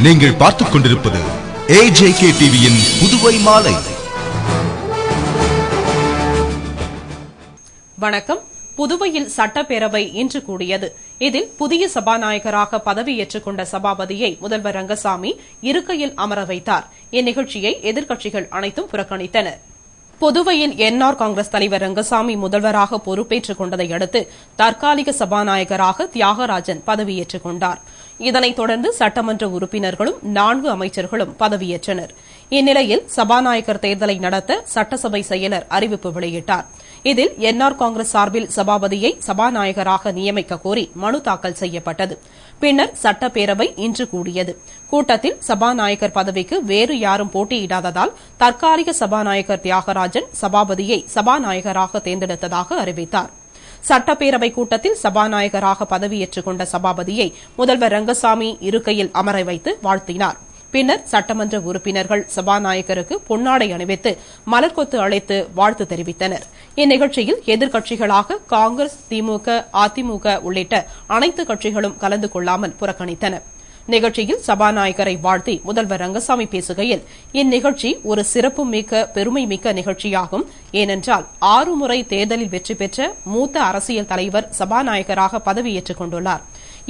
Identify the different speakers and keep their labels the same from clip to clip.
Speaker 1: நீங்கள் பார்த்துக் கொண்டிருப்பது AJK டிவியின் புதுவை மாலை.
Speaker 2: வணக்கம். புதுவையில் சட்டப்பேரவை இன்று கூடியது. இதில் புதிய சபாநாயகராக பதவியேற்றுக் கொண்ட சபாபதியை முதல்வர் ரங்கசாமி இருக்கையில் அமர வைத்தார். இந்நிகழ்ச்சியை எதிர்க்கட்சிகள் அனைத்தும் புறக்கணித்தன. புதுவையில் NR காங்கிரஸ் தலைவர் ரங்கசாமி முதல்வராக பொறுப்பேற்றுக் கொண்டதை அடுத்து தற்காலிக சபாநாயகராக தியாகராஜன் பதவியேற்றுக் கொண்டார். இதனைத் தொடர்ந்து சட்டமன்ற உறுப்பினர்களும் 4 அமைச்சர்களும் பதவியேற்றனர். இந்நிலையில் சபாநாயகர் தேர்தலை நடத்த சட்டசபை செயலர் அறிவிப்பு வெளியிட்டார். இதில் NR காங்கிரஸ் சார்பில் சபாபதியை சபாநாயகராக நியமிக்க கோரி மனு தாக்கல் செய்யப்பட்டது. பின்னர் சட்டப்பேரவை இன்று கூடியது. கூட்டத்தில் சபாநாயகர் பதவிக்கு வேறு யாரும் போட்டியிடாததால் தற்காலிக சபாநாயகர் தியாகராஜன் சபாபதியை சபாநாயகராக தேர்ந்தெடுத்ததாக அறிவித்தார். சட்டப்பேரவை கூட்டத்தில் சபாநாயகராக பதவியேற்றுக் கொண்ட சபாபதியை முதல்வர் ரங்கசாமி இருக்கையில் அமர வைத்து வாழ்த்தினார். பின்னர் சட்டமன்ற உறுப்பினர்கள் சபாநாயகருக்கு பொன்னாடை அணிவித்து மலர்கொத்து அழைத்து வாழ்த்து தெரிவித்தனர். இந்நிகழ்ச்சியில் எதிர்க்கட்சிகளாக காங்கிரஸ், திமுக, அதிமுக உள்ளிட்ட அனைத்து கட்சிகளும் கலந்து கொள்ளாமல் புறக்கணித்தன. நிகழ்ச்சியில் சபாநாயகரை வாழ்த்தி முதல்வர் ரங்கசாமி பேசுகையில், இந்நிகழ்ச்சி ஒரு சிறப்புமிக்க பெருமைமிக்க நிகழ்ச்சியாகும். ஏனென்றால் 6 முறை தேர்தலில் வெற்றி பெற்ற மூத்த அரசியல் தலைவர் சபாநாயகராக பதவியேற்றுக் கொண்டுள்ளார்.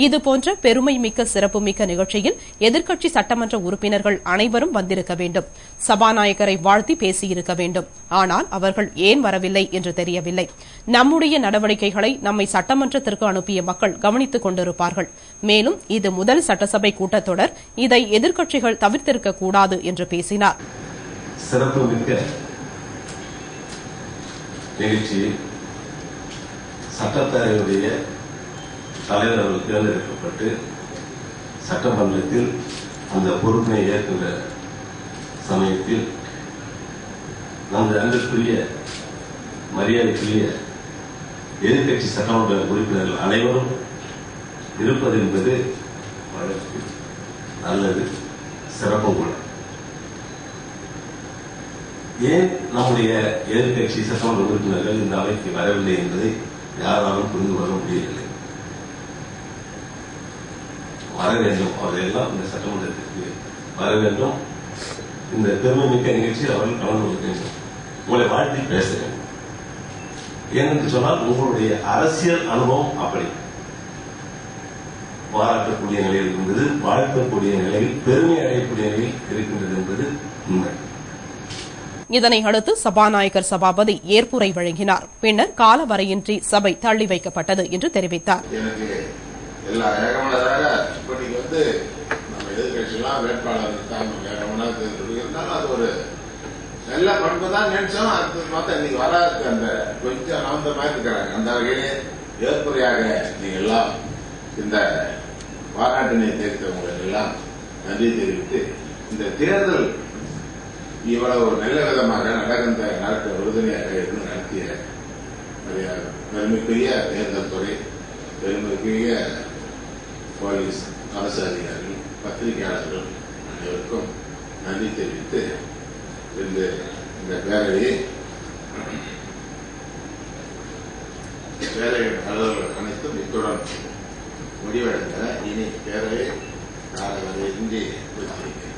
Speaker 2: இதுபோன்ற பெருமைமிக்க சிறப்புமிக்க நிகழ்ச்சியில் எதிர்க்கட்சி சட்டமன்ற உறுப்பினர்கள் அனைவரும் வந்திருக்க வேண்டும். சபாநாயகரை வாழ்த்தி பேசியிருக்க வேண்டும். ஆனால் அவர்கள் ஏன் வரவில்லை என்று தெரியவில்லை. நம்முடைய நடவடிக்கைகளை நம்மை சட்டமன்றத்திற்கு அனுப்பிய மக்கள் கவனித்துக் கொண்டிருப்பார்கள். மேலும் இது முதல் சட்டசபை கூட்டத்தொடர். இதை எதிர்க்கட்சிகள் தவிர்த்திருக்கக்கூடாது என்று பேசினார்.
Speaker 3: சிறப்புமிக்க நிகழ்ச்சியில் சட்டப்பேரவையுடைய தலைவர் அவர்கள் தேர்ந்தெடுக்கப்பட்டு சட்டமன்றத்தில் அந்த பொறுப்பினை ஏற்கின்ற சமயத்தில் நமது அன்பிற்குரிய மரியாதைக்குரிய எதிர்க்கட்சி சட்டமன்ற உறுப்பினர்கள் அனைவரும் இருப்பது என்பது நல்லது, சிறப்பும் கூட. ஏன் நம்முடைய எதிர்க்கட்சி சட்டமன்ற உறுப்பினர்கள் இந்த அவைக்கு வரவில்லை என்பதை யாராலும் புரிந்து கொள்ள முடியவில்லை. வர வேண்டும், அவர்களெல்லாம் இந்த சட்டமன்றத்திற்கு வர வேண்டும். இந்த பெருமைமிக்க நிகழ்ச்சியில் அவர்கள் கலந்து கொள்ள வேண்டும். உங்களை வாழ்த்தி பேச வேண்டும். ஏனென்று சொன்னால் உங்களுடைய அரசியல் அனுபவம் அப்படி பாராட்டக்கூடிய நிலையில் இருந்தது, வாழ்த்தக்கூடிய நிலையில், பெருமை அடையக்கூடிய நிலையில் இருக்கின்றது என்பது உண்மை.
Speaker 2: இதனை அடுத்து சபாநாயகர் சபாபதி ஏற்புரை வழங்கினார். பின்னர் காலவரையின்றி சபை தள்ளி வைக்கப்பட்டது என்று தெரிவித்தார்.
Speaker 4: நம்ம எதிர்கட்சியெல்லாம் வேட்பாளர் இருந்தாலும் அது ஒரு நல்ல பண்பு தான் நினைச்சோம். அது மொத்தம் இன்னைக்கு வராது, அந்த கொஞ்சம் நவந்த மாதிரி இருக்கிறாங்க. அந்த வகையிலே ஏற்புரையாக நீங்க எல்லாம் இந்த பாராட்டினை தெரிவித்தவங்களுக்கு எல்லாம் நன்றி தெரிவித்து, இந்த தேர்தல் இவ்வளவு நல்ல விதமாக நடத்த உறுதுணையாக இருந்து நடத்திய பெருமைக்குரிய தேர்தல் துறை, பெருமைக்குரிய போலீஸ், அரசு அதிகாரிகள், பத்திரிகையாளர்கள் அனைவருக்கும் நன்றி தெரிவித்து இந்த பேரவையை அலுவலர்கள் அனைத்தும் இத்துடன் முடிவடைந்த இனி பேரவை காலவரையின்றி ஒத்திவைக்கிறது.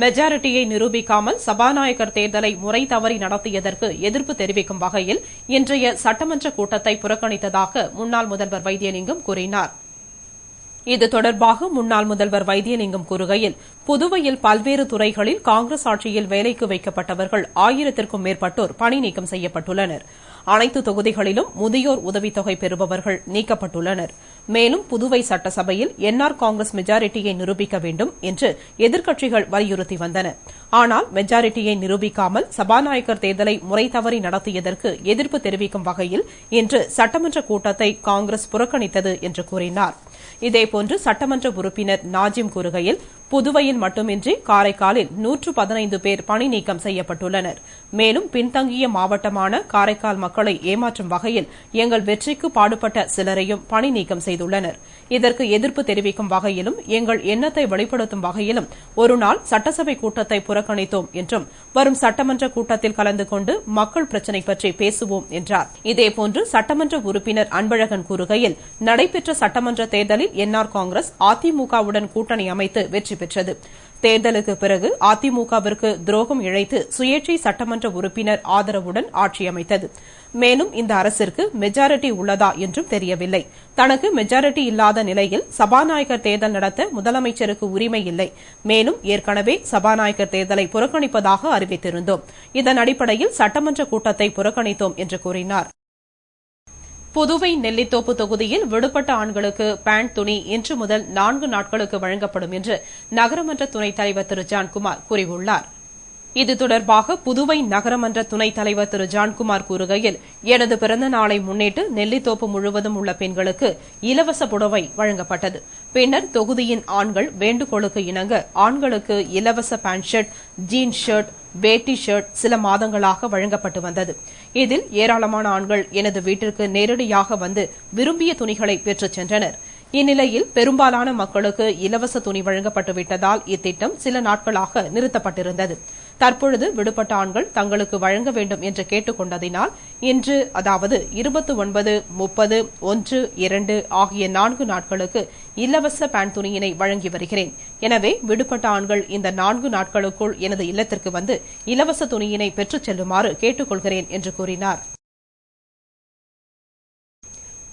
Speaker 2: மெஜாரிட்டியை நிரூபிக்காமல் சபாநாயகர் தேர்தலை முறை தவறி நடத்தியதற்கு எதிர்ப்பு தெரிவிக்கும் வகையில் இன்றைய சட்டமன்ற கூட்டத்தை புறக்கணித்ததாக முன்னாள் முதல்வர் வைத்தியலிங்கம் கூறினார். இது தொடர்பாக முன்னாள் முதல்வர் வைத்தியலிங்கம் கூறுகையில், புதுவையில் பல்வேறு துறைகளில் காங்கிரஸ் ஆட்சியில் வேலைக்கு வைக்கப்பட்டவர்கள் 1000த்திற்கும் மேற்பட்டோர் பணி நீக்கம் செய்யப்பட்டுள்ளனர். அனைத்து தொகுதிகளிலும் முதியோர் உதவித்தொகை பெறுபவர்கள் நீக்கப்பட்டுள்ளனர். மேலும் புதுவை சட்டசபையில் NR காங்கிரஸ் மெஜாரிட்டியை நிரூபிக்க வேண்டும் என்று எதிர்க்கட்சிகள் வலியுறுத்தி வந்தன. ஆனால் மெஜாரிட்டியை நிரூபிக்காமல் சபாநாயகர் தேர்தலை முறை தவறி நடத்தியதற்கு எதிர்ப்பு தெரிவிக்கும் வகையில் இன்று சட்டமன்ற கூட்டத்தை காங்கிரஸ் புறக்கணித்தது என்று கூறினார். இதேபோன்று சட்டமன்ற உறுப்பினர் நாஜிம் கூறுகையில், புதுவையில் மட்டுமின்றி காரைக்காலில் 115 பேர் பணி நீக்கம் செய்யப்பட்டுள்ளனர். மேலும் பின்தங்கிய மாவட்டமான காரைக்கால் மக்களை ஏமாற்றும் வகையில் எங்கள் வெற்றிக்கு பாடுபட்ட சிலரையும் பணி நீக்கம் செய்துள்ளனர். இதற்கு எதிர்ப்பு தெரிவிக்கும் வகையிலும் எங்கள் எண்ணத்தை வெளிப்படுத்தும் வகையிலும் ஒருநாள் சட்டசபை கூட்டத்தை புறக்கணித்தோம் என்றும் வரும் சட்டமன்ற கூட்டத்தில் கலந்து கொண்டு மக்கள் பிரச்சினை பற்றி பேசுவோம் என்றார். இதேபோன்று சட்டமன்ற உறுப்பினர் அன்பழகன் கூறுகையில், நடைபெற்ற சட்டமன்ற தேர்தலில் என்ஆர் காங்கிரஸ் அதிமுகவுடன் கூட்டணி அமைத்து வெற்றி பெற்றது. தேர்தலுக்கு பிறகு அதிமுகவிற்கு துரோகம் இழைத்து சுயேட்சை சட்டமன்ற உறுப்பினர் ஆதரவுடன் ஆட்சி அமைத்தது. மேலும் இந்த அரசிற்கு மெஜாரிட்டி உள்ளதா என்றும் தெரியவில்லை. தனக்கு மெஜாரிட்டி இல்லாத நிலையில் சபாநாயகர் தேர்தல் நடத்த முதலமைச்சருக்கு உரிமை இல்லை. மேலும் ஏற்கனவே சபாநாயகர் தேர்தலை புறக்கணிப்பதாக அறிவித்திருந்தோம். இதன் அடிப்படையில் சட்டமன்ற கூட்டத்தை புறக்கணித்தோம் என்று கூறினார். புதுவை நெல்லித்தோப்பு தொகுதியில் விடுபட்ட ஆண்களுக்கு பேண்ட் துணி இன்று முதல் 4 நாட்களுக்கு வழங்கப்படும் என்று நகரமன்ற துணைத் தலைவர் திரு ஜான்குமார் கூறியுள்ளார். இது தொடர்பாக புதுவை நகரமன்ற துணைத் தலைவர் திரு ஜான்குமார் கூறுகையில், எனது பிறந்த நாளை முன்னிட்டு நெல்லித்தோப்பு முழுவதும் உள்ள பெண்களுக்கு இலவச புடவை வழங்கப்பட்டது. பின்னர் தொகுதியின் ஆண்கள் வேண்டுகோளுக்கு இணங்க ஆண்களுக்கு இலவச பேண்ட் ஷர்ட், ஜீன்ஸ் ஷர்ட், வேட்டி ஷர்ட் சில மாதங்களாக வழங்கப்பட்டு வந்தது. இதில் ஏராளமான ஆண்கள் எனது வீட்டிற்கு நேரடியாக வந்து விரும்பிய துணிகளை பெற்றுச் சென்றனர். இந்நிலையில் பெரும்பாலான மக்களுக்கு இலவச துணி வழங்கப்பட்டுவிட்டதால் இத்திட்டம் சில நாட்களாக நிறுத்தப்பட்டிருந்தது. தற்பொழுது விடுபட்ட ஆண்கள் தங்களுக்கு வழங்க வேண்டும் என்று கேட்டுக் கொண்டதினால் இன்று, அதாவது 29, 30, 1, 2 ஆகிய 4 நாட்களுக்கு இலவச பேண்ட் துணியினை வழங்கி வருகிறேன். எனவே விடுபட்ட ஆண்கள் இந்த 4 நாட்களுக்குள் எனது இல்லத்திற்கு வந்து இலவச துணியினை பெற்றுச் செல்லுமாறு கேட்டுக் கொள்கிறேன் என்று கூறினார்.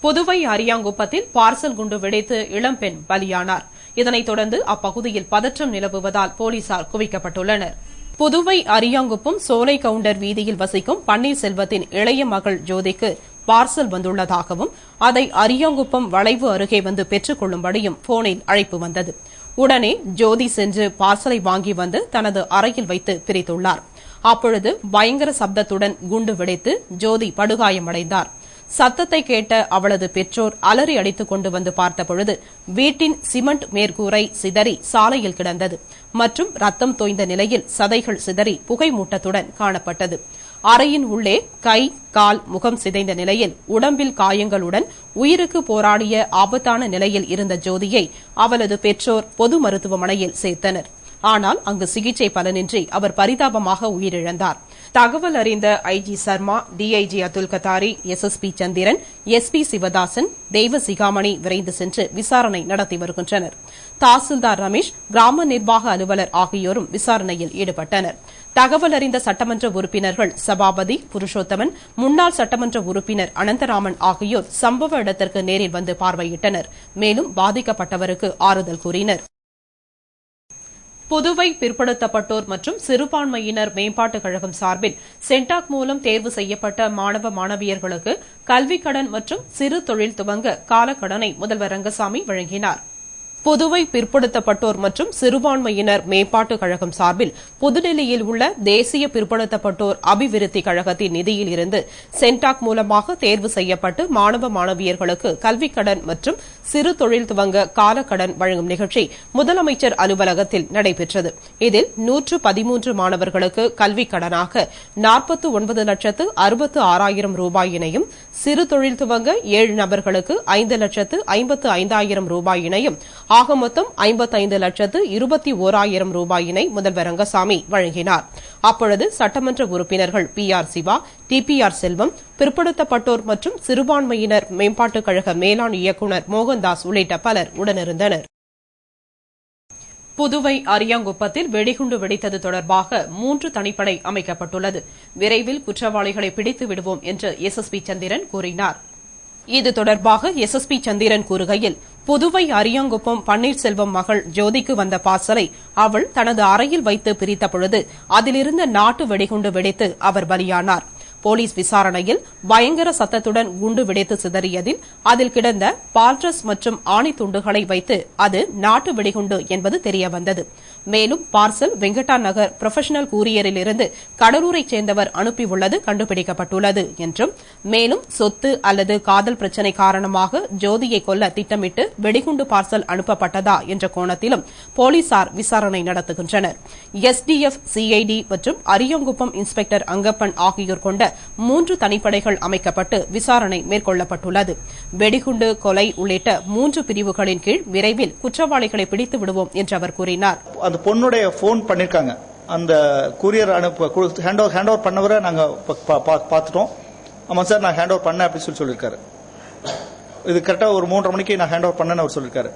Speaker 2: புதுவை அரியாங்குப்பத்தில் பார்சல் குண்டு வெடித்து இளம்பெண் பலியானார். இதனைத் தொடர்ந்து அப்பகுதியில் பதற்றம் நிலவுவதால் போலீசார் குவிக்கப்பட்டுள்ளனர். புதுவை அரியாங்குப்பம் சோலை கவுண்டர் வீதியில் வசிக்கும் பன்னீர்செல்வத்தின் இளைய மகள் ஜோதிக்கு பார்சல் வந்துள்ளதாகவும் அதை அரியாங்குப்பம் வளைவு அருகே வந்து பெற்றுக் கொள்ளும்படியும் போனில் அழைப்பு வந்தது. உடனே ஜோதி சென்று பார்சலை வாங்கி வந்து தனது அறையில் வைத்து பிரித்துள்ளார். அப்பொழுது பயங்கர சப்தத்துடன் குண்டு வெடித்து ஜோதி படுகாயமடைந்தார். சத்தத்தை கேட்ட அவளது பெற்றோர் அலறி அடித்துக் கொண்டு வந்து பார்த்தபொழுது வீட்டின் சிமெண்ட் மேற்கூரை சிதறி சாலையில் கிடந்தது மற்றும் ரத்தம் தோய்ந்த நிலையில் சதைகள் சிதறி புகை மூட்டத்துடன் காணப்பட்டது. அறையின் உள்ளே கை, கால், முகம் சிதைந்த நிலையில் உடம்பில் காயங்களுடன் உயிருக்கு போராடிய ஆபத்தான நிலையில் இருந்த ஜோதியை அவளது பெற்றோர் பொது மருத்துவமனையில் சேர்த்தனர். ஆனால் அங்கு சிகிச்சை பலனின்றி அவர் பரிதாபமாக உயிரிழந்தார். தகவல் அறிந்த IG Sharma, DIG Atul Kathari, SSP Chandran, SP Sivadasan, Deivasigamani விரைந்து சென்று விசாரணை நடத்தி வருகின்றனர். தாசில்தார் ரமேஷ், கிராம நிர்வாக அலுவலர் ஆகியோரும் விசாரணையில் ஈடுபட்டனர். தகவல் அறிந்த சட்டமன்ற உறுப்பினர்கள் சபாபதி, புருஷோத்தமன், முன்னாள் சட்டமன்ற உறுப்பினர் அனந்தராமன் ஆகியோர் சம்பவ இடத்திற்கு நேரில் வந்து பார்வையிட்டனர். மேலும் பாதிக்கப்பட்டவருக்கு ஆறுதல் கூறினர். புதுவை பிற்படுத்தப்பட்டோர் மற்றும் சிறுபான்மையினர் மேம்பாட்டுக் கழகம் சார்பில் சென்டாக் மூலம் தேர்வு செய்யப்பட்ட மாணவ மாணவியர்களுக்கு கல்விக் கடன் மற்றும் சிறு தொழில் துவங்க காலக்கடனை முதல்வர் ரங்கசாமி வழங்கினார். புதுவை பிற்படுத்தப்பட்டோர் மற்றும் சிறுபான்மையினர் மேம்பாட்டுக் கழகம் சார்பில் புதுடெல்லியில் உள்ள தேசிய பிற்படுத்தப்பட்டோர் அபிவிருத்தி கழகத்தின் நிதியில் இருந்து சென்டாக் மூலமாக தேர்வு செய்யப்பட்டு மாணவ மாணவியர்களுக்கு கல்விக் கடன் மற்றும் சிறு தொழில் துவங்க காலக்கடன் வழங்கும் நிகழ்ச்சி முதலமைச்சர் அலுவலகத்தில் நடைபெற்றது. இதில் 113 மாணவர்களுக்கு கல்விக் கடனாக 49,66,000 ரூபாயினையும், சிறு தொழில் துவங்க 7 நபர்களுக்கு 5,55,000 ரூபாயினையும், ஆக மொத்தம் 55,21,000 ரூபாயினை முதல்வர் ரங்கசாமி வழங்கினார். அப்பொழுது சட்டமன்ற உறுப்பினர்கள் PR சிவா, TPR செல்வம், பிற்படுத்தப்பட்டோர் மற்றும் சிறுபான்மையினர் மேம்பாட்டுக் கழக மேலாண் இயக்குநர் மோகன்தாஸ் உள்ளிட்ட பலர் உடனிருந்தனர். புதுவை அரியாங்குப்பத்தில் வெடிகுண்டு வெடித்தது தொடர்பாக 3 தனிப்படை அமைக்கப்பட்டுள்ளது. விரைவில் குற்றவாளிகளை பிடித்து விடுவோம் என்று SSP சந்திரன் கூறினார். இது தொடர்பாக SSP சந்திரன் கூறுகையில், புதுவை அரியாங்குப்பம் பன்னீர்செல்வம் மகள் ஜோதிக்கு வந்த பார்சலை அவள் தனது அறையில் வைத்து பிரித்த பொழுது அதிலிருந்த நாட்டு வெடிகுண்டு வெடித்து அவர் பலியானார். போலீஸ் விசாரணையில் பயங்கர சத்தத்துடன் குண்டு வெடித்து சிதறியதில் அதில் கிடந்த பால்ட்ரஸ் மற்றும் ஆணி துண்டுகளை வைத்து அது நாட்டு வெடிகுண்டு என்பது தெரியவந்தது. மேலும் பார்சல் வெங்கடா நகர் புரொஃபஷனல் கூரியரில் இருந்து கடலூரைச் சேர்ந்தவர் அனுப்பியுள்ளது கண்டுபிடிக்கப்பட்டுள்ளது என்றும், மேலும் சொத்து அல்லது காதல் பிரச்சினை காரணமாக ஜோதியை கொல்ல திட்டமிட்டு வெடிகுண்டு பார்சல் அனுப்பப்பட்டதா என்ற கோணத்திலும் போலீசார் விசாரணை நடத்துகின்றனர். SDF, CID மற்றும் அரியங்குப்பம் இன்ஸ்பெக்டர் அங்கப்பன் ஆகியோர் கொண்ட 3 தனிப்படைகள் அமைக்கப்பட்டு விசாரணை மேற்கொள்ளப்பட்டுள்ளது. வெடிகுண்டு, கொலை உள்ளிட்ட 3 பிரிவுகளின் கீழ் விரைவில் குற்றவாளிகளை பிடித்து விடுவோம் என்று அவர் கூறினார்.
Speaker 5: அந்த பொண்ணுடைய போன் பண்ணிருக்காங்க. அந்த கூரியர் ஹேண்ட் ஓவர் பண்ணவரை நாங்க பார்த்துட்டோம். ஆமா சார், நான் ஹேண்ட் ஓவர் பண்ணேன் அப்படின்னு சொல்லியிருக்காரு. இது கரெக்டா ஒரு 3:30 மணிக்கு நான் ஹேண்ட் ஓவர் பண்ணேன்னு அவர் சொல்லியிருக்காரு.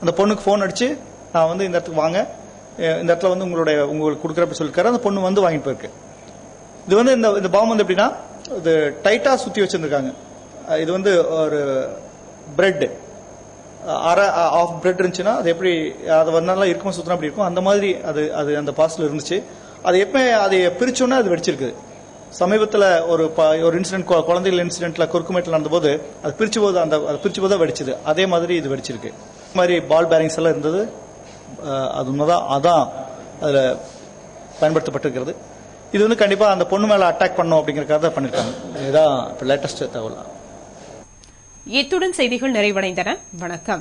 Speaker 5: அந்த பொண்ணுக்கு போன் அடிச்சு நான் இந்த இடத்துக்கு வாங்க, இந்த இடத்துல உங்களுக்கு கொடுக்குற சொல்லிருக்காரு. அந்த பொண்ணு வாங்கிட்டு போயிருக்கு. இது இந்த பாம்பு எப்படின்னா இது டைட்டா சுத்தி வச்சிருந்திருக்காங்க. இது ஒரு பிரெட் ஆஃப் பிரெட் இருந்துச்சுன்னா அது எப்படி அதை நல்லா இருக்குமா சுத்தினா அப்படி இருக்கும், அந்த மாதிரி அது அந்த பார்சல் இருந்துச்சு. அது எப்பவுமே அதை பிரிச்சோன்னா அது வெடிச்சிருக்கு. சமீபத்தில் ஒரு இன்சிடென்ட், குழந்தைகள் இன்சிடென்ட்ல குறுக்குமேட்டில் நடந்தபோது அது பிரிச்ச போது வெடிச்சது. அதே மாதிரி இது வெடிச்சிருக்கு. இந்த மாதிரி பால் பேரிங்ஸ் எல்லாம் இருந்தது. அது உண்மைதான், அதான் அதுல பயன்படுத்தப்பட்டிருக்கிறது. இது கண்டிப்பா அந்த பொண்ணு மேல அட்டாக் பண்ணும் அப்படிங்கறதுக்காக பண்ணிருக்காங்க. இதுதான் லேட்டஸ்ட் தகவல்.
Speaker 2: இத்துடன் செய்திகள் நிறைவடைந்தன. வணக்கம்.